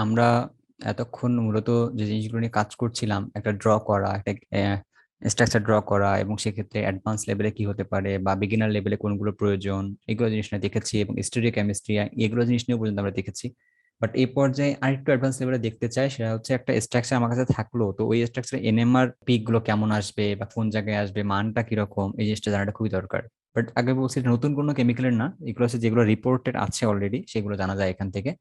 আমরা এতক্ষণ মূলত যে জিনিসগুলো নিয়ে কাজ করছিলাম, একটা ড্র করা, একটা স্ট্রাকচার ড্র করা, এবং সেক্ষেত্রে অ্যাডভান্স লেভেলে কি হতে পারে বা বিগিনার লেভেলে কোনগুলো প্রয়োজন, এগুলো জিনিস নিয়ে দেখেছি, এবং স্টেরিও কেমিস্ট্রি এগুলো জিনিস নিয়েও পর্যন্ত আমরা দেখেছি। বাট এই পর্যায়ে আরেকটু অ্যাডভান্স লেভেলে দেখতে চাই, সেটা হচ্ছে একটা স্ট্রাকচার আমার কাছে থাকলো, তো ওই স্ট্রাকচার এনএমআর পিক গুলো কেমন আসবে বা কোন জায়গায় আসবে, মানটা কিরকম, এই জিনিসটা জানাটা খুবই দরকার। বাট আগে বলছি এটা নতুন কোনো কেমিক্যালের না, এগুলো হচ্ছে যেগুলো রিপোর্টেড আছে অলরেডি, সেগুলো জানা যায় এখান থেকে।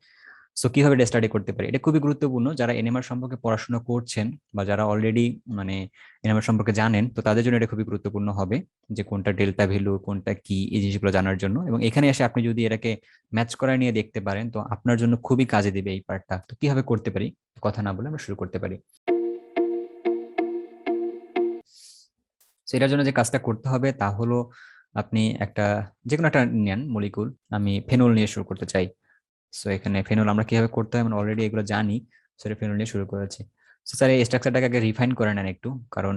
সো কিভাবে এটা স্টাডি করতে পারি, এটা খুবই গুরুত্বপূর্ণ। যারা এনএমআর সম্পর্কে পড়াশোনা করছেন বা যারা অলরেডি মানে এনএমআর সম্পর্কে জানেন, তো তাদের জন্য এটা খুবই গুরুত্বপূর্ণ হবে যে কোনটা ডেল্টা ভ্যালু, কোনটা কি, এই জিনিসগুলো জানার জন্য। এবং এখানে এসে আপনি যদি এটাকে ম্যাচ করায় নিয়ে দেখতে পারেন, তো আপনার জন্য খুবই কাজে দিবে এই পার্টটা। তো কিভাবে করতে পারি, কথা না বলে আমরা শুরু করতে পারি। সেটার জন্য যে কাজটা করতে হবে তা হলো, আপনি একটা যে কোনো একটা নেন মলিকুল। আমি ফেনল নিয়ে শুরু করতে চাই। সো এখানে ফেনল আমরা কিভাবে করতে হয় আমরা অলরেডি এগুলো জানি। সেটা ফেনল নিয়ে শুরু করেছি। সো স্যার এই স্ট্রাকচারটাকে আগে রিফাইন করে নেন একটু, কারণ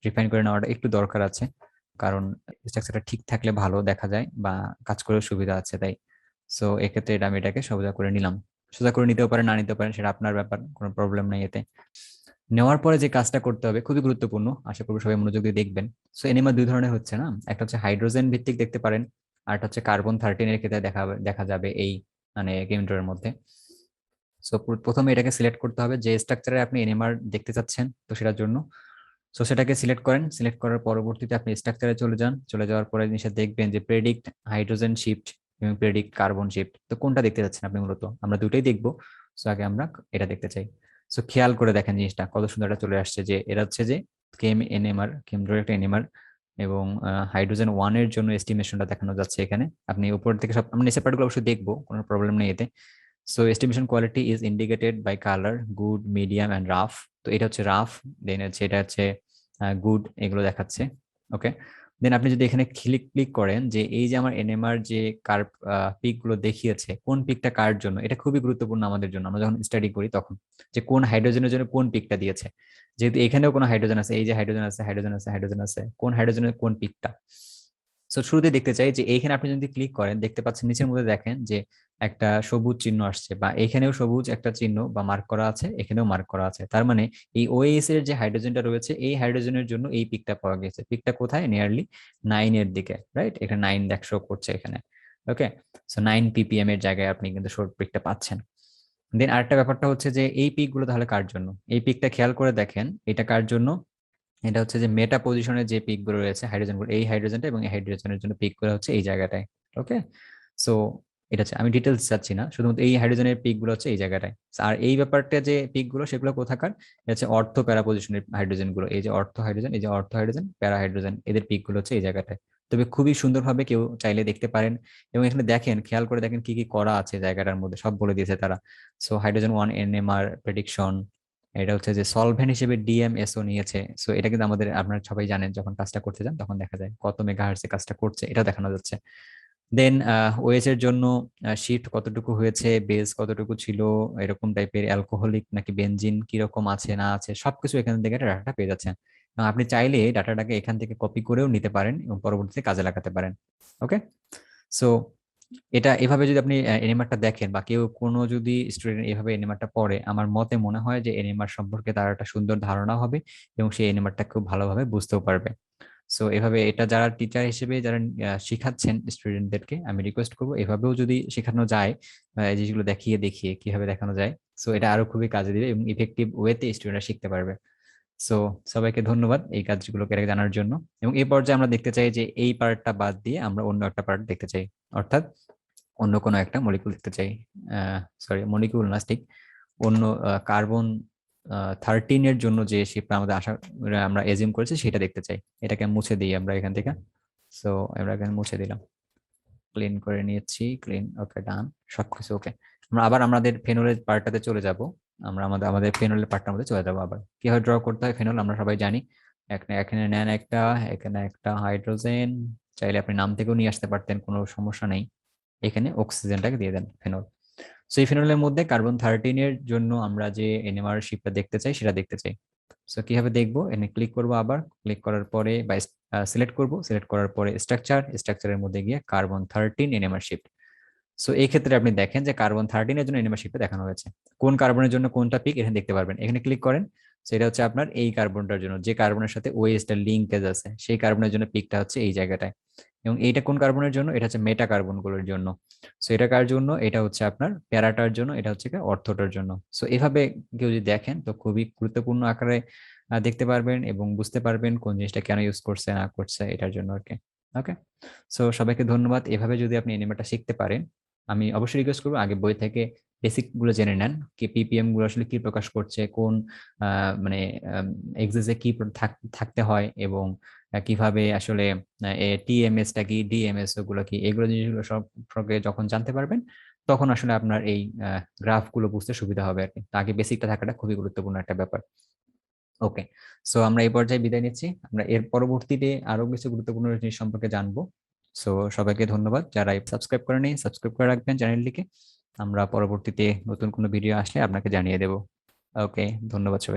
রিফাইন করে নেওয়াটা একটু দরকার আছে। কারণ স্ট্রাকচারটা ঠিক থাকলে ভালো দেখা যায় বা কাজ করেও সুবিধা আছে তাই। সো এক্ষেত্রে এটা আমি এটাকে সোজা করে নিলাম। সোজা করে নিতেও পারেন, না নিতেও পারেন, সেটা আপনার ব্যাপার, কোনো প্রবলেম নেই এতে। নেওয়ার পরে যে কাজটা করতে হবে খুবই গুরুত্বপূর্ণ, আশা করবো সবাই মনোযোগ দিয়ে দেখবেন। সো এনিমা দুই ধরনের হচ্ছে না, একটা হচ্ছে হাইড্রোজেন ভিত্তিক দেখতে পারেন, আর একটা হচ্ছে কার্বন 13 এর ক্ষেত্রে দেখা যাবে এই মানে কেমিস্ট্রির মধ্যে। সো প্রথমে এটাকে সিলেক্ট করতে হবে যে স্ট্রাকচারে আপনি এনএমআর দেখতে চাচ্ছেন, তো সেটার জন্য সো সেটাকে সিলেক্ট করেন। সিলেক্ট করার পরবর্তীতে আপনি স্ট্রাকচারে চলে যান। চলে যাওয়ার পরে জিনিসটা দেখবেন যে প্রেডিক্ট হাইড্রোজেন শিফট এবং প্রেডিক্ট কার্বন শিফট, তো কোনটা দেখতে চাচ্ছেন আপনি? মূলত আমরা দুটোই দেখবো। সো আগে আমরা এটা দেখতে চাই। সো খেয়াল করে দেখেন জিনিসটা কত সুন্দর এটা চলে আসছে, যে এটা হচ্ছে যে এনএমআর, কেমড্রো একটা এনএমআর, এবং হাইড্রোজেন 1 এর জন্য এস্টিমেশনটা দেখানো যাচ্ছে এখানে। আপনি উপর থেকে সব আমরা নিচের পার্টগুলো অবশ্যই দেখবো, কোনো প্রবলেম নেই এতে। So estimation quality is indicated by colour, good, medium and rough. তো এটা হচ্ছে রাফ, দেন হচ্ছে এটা হচ্ছে গুড, এগুলো দেখাচ্ছে। ওকে, দেন আপনি যদি এখানে ক্লিক ক্লিক করেন যে এই যে আমার এনএমআর যে কার পিক গুলো দেখিয়েছে, কোন পিকটা কার জন্য, এটা খুবই গুরুত্বপূর্ণ আমাদের জন্য। আমরা যখন স্টাডি করি তখন যে কোন হাইড্রোজেনের জন্য কোন পিকটা দিয়েছে, যেহেতু এখানেও কোনো হাইড্রোজেন আছে, এই যে হাইড্রোজেন আছে, হাইড্রোজেন আছে, হাইড্রোজেন আছে, কোন হাইড্রোজেনের কোন পিকটা। সো শুরুতে দেখতে চাই যে এইখানে আপনি যদি ক্লিক করেন দেখতে পাচ্ছেন নিচের মধ্যে দেখেন যে একটা সবুজ চিহ্ন আসছে, বা এখানেও সবুজ একটা চিহ্ন বা মার্ক করা আছে, এখানেও মার্ক করা আছে। তার মানে এই ওএস এর যে হাইড্রোজেনটা রয়েছে, এই হাইড্রোজেনের জন্য এই পিকটা পাওয়া গেছে। পিকটা কোথায়? নিয়ারলি 9 এর দিকে, রাইট? এখানে 9 শো করছে এখানে। ওকে, সো 9 ppm এর জায়গায় আপনি কিন্তু শর্ট পিকটা পাচ্ছেন। দেন আরেকটা ব্যাপারটা হচ্ছে যে এই পিক গুলো তাহলে কার জন্য, এই পিকটা খেয়াল করে দেখেন এটা কার জন্য। এটা হচ্ছে যে মেটা পজিশনের যে পিক গুলো রয়েছে হাইড্রোজেন গুলো, এই হাইড্রোজেনটা এবং এই হাইড্রোজেনের জন্য পিক গুলো হচ্ছে এই জায়গাটায়। ওকে, সো এটা হচ্ছে, আমি ডিটেলস যাচ্ছি না, শুধুমাত্র এই হাইড্রোজেনের পিক গুলো হচ্ছে এই জায়গাটায়। আর এই ব্যাপারটা যে পিক গুলো সেগুলো কোথাকার, এটা হচ্ছে অর্থ প্যারা পজিশনের হাইড্রোজেন গুলো, এই যে অর্থ হাইড্রোজেন, এই যে অর্থ হাইড্রোজেন, প্যারা হাইড্রোজেন, এদের পিক গুলো হচ্ছে এই জায়গাটায়। তবে খুবই সুন্দরভাবে কেউ চাইলে দেখতে পারেন। এবং এখানে দেখেন, খেয়াল করে দেখেন কি কি করা আছে জায়গাটার মধ্যে, সব বলে দিয়েছে তারা। সো হাইড্রোজেন 1 এনএমআর প্রেডিকশন, এটা হচ্ছে যে সলভেন্ট হিসেবে ডিএমএসও নিয়েছে। সো এটা কিন্তু আমাদের, আপনারা সবাই জানেন, যখন কাজটা করতে যান তখন দেখা যায় কত মেগাহার্টজে কাজটা করছে, এটা দেখানো যাচ্ছে। দেন ওএইচ এর জন্য শিফট কতটুকু হয়েছে, বেস কতটুকু ছিল, এরকম টাইপের, অ্যালকোহলিক নাকি বেনজিন কিরকম আছে না আছে, সবকিছু এখান থেকে ডাটাটা পেয়ে যাচ্ছেন। এবং আপনি চাইলে ডাটাটাকে এখান থেকে কপি করেও নিতে পারেন এবং পরবর্তীতে কাজে লাগাতে পারেন। ওকে, সো এটা এভাবে যদি আপনি এনিমারটা দেখেন, বা কেউ কোনো যদি স্টুডেন্ট এভাবে এনিমারটা পড়ে, আমার মতে মনে হয় যে এনিমার সম্পর্কে তার একটা সুন্দর ধারণা হবে এবং সেই এনিমারটা খুব ভালোভাবে বুঝতেও পারবে। সো এভাবে এটা যারা টিচার হিসেবে যারা শিখাচ্ছেন স্টুডেন্টদেরকে, আমি রিকোয়েস্ট করবো এভাবেও যদি শেখানো যায়, এই জিনিসগুলো দেখিয়ে দেখিয়ে কিভাবে দেখানো যায়, সো এটা আরো খুবই কাজে দিবে এবং ইফেক্টিভ ওয়েতে স্টুডেন্টরা শিখতে পারবে। সো সবাইকে ধন্যবাদ এই কাজগুলোকে জানার জন্য। এবং এই পর্যায়ে আমরা দেখতে চাই যে এই পার্টটা বাদ দিয়ে আমরা অন্য একটা পার্ট দেখতে চাই, অর্থাৎ অন্য কোনো একটা মলিকুল দেখতে চাই। সরি, মলিকুল না, ঠিক অন্য কার্বন 13 এর জন্য যে শেপটা আমাদের আশা আমরা এজিউম করেছি সেটা দেখতে চাই। এটাকে মুছে দিই আমরা এখান থেকে। সো আমরা এখানে মুছে দিলাম, ক্লিন করে নিয়েছি, ক্লিন, ওকে, ডান, সবকিছু ওকে। আমরা আবার আমাদের ফেনলের পার্টটাতে চলে যাব। আমরা আমাদের আমাদের ফেনলের পার্টটার মধ্যে চলে যাবো। আবার কিভাবে ড্র করতে হয় ফেনল আমরা সবাই জানি। এখানে এখানে নেন একটা, এখানে একটা হাইড্রোজেন, চাইলে আপনি নাম থেকেও নিয়ে আসতে পারতেন, কোনো সমস্যা নেই। এখানে অক্সিজেনটাকে দিয়ে দেন, ফেনল। সো এই ফেনলের মধ্যে কার্বন 13 এর জন্য আমরা যে এনএমআর শিপটা দেখতে চাই সেটা দেখতে চাই। সো কিভাবে দেখবো, এখানে ক্লিক করব, আবার ক্লিক করার পরে বা সিলেক্ট করব, সিলেক্ট করার পরে স্ট্রাকচারের মধ্যে গিয়ে কার্বন 13 এনএমআর শিফট। সো এই ক্ষেত্রে আপনি দেখেন যে কার্বন 13 এর জন্য এনএমআর শিটটা দেখানো হয়েছে। কোন কার্বনের জন্য কোনটা পিক এখানে দেখতে পারবেন, এখানে ক্লিক করেন। সেটা হচ্ছে আপনার এই কার্বনটার জন্য, যে কার্বনের সাথে ওএইচ এর লিঙ্কেজ আছে সেই কার্বনের জন্য পিকটা হচ্ছে এই জায়গাটায়। এবং এইটা কোন কার্বনের জন্য, এটা হচ্ছে মেটা কার্বনগুলোর জন্য। সো এটা কার জন্য, এটা হচ্ছে আপনার প্যারাটার জন্য, এটা হচ্ছে অর্থোটার জন্য। সো এভাবে কেউ যদি দেখেন তো খুবই গুরুত্বপূর্ণ আকারে দেখতে পারবেন এবং বুঝতে পারবেন কোন জিনিসটা কেন ইউজ করছে না করছে এটার জন্য আর কি। ওকে, সো সবাইকে ধন্যবাদ। এভাবে যদি আপনি এনিমেটা শিখতে পারেন, আমি অবশ্যই রিকোয়েস্ট করবো আগে বই থেকে বেসিক গুলো জেনে নেন, কি পিপিএম গুলো আসলে কি প্রকাশ করছে, কোন মানে এক্সেসে কি থাকতে হয়, এবং কিভাবে আসলে টিএমএস টা কি, ডিএমএস গুলো কি, এগুলো জিনিসগুলো সব সম্পর্কে যখন জানতে পারবেন তখন আসলে আপনার এই গ্রাফ গুলো বুঝতে সুবিধা হবে আর কি। তো আগে বেসিকটা থাকাটা খুবই গুরুত্বপূর্ণ একটা ব্যাপার। ওকে, সো আমরা এই পর্যায়ে বিদায় নিচ্ছি। আমরা এর পরবর্তীতে আরো কিছু গুরুত্বপূর্ণ জিনিস সম্পর্কে জানবো। সো সবাইকে ধন্যবাদ, যারা সাবস্ক্রাইব করেনি সাবস্ক্রাইব করে রাখবেন চ্যানেলটিকে। আমরা পরবর্তীতে নতুন কোনো ভিডিও আসলে আপনাকে জানিয়ে দেব। ওকে, ধন্যবাদ সবাই।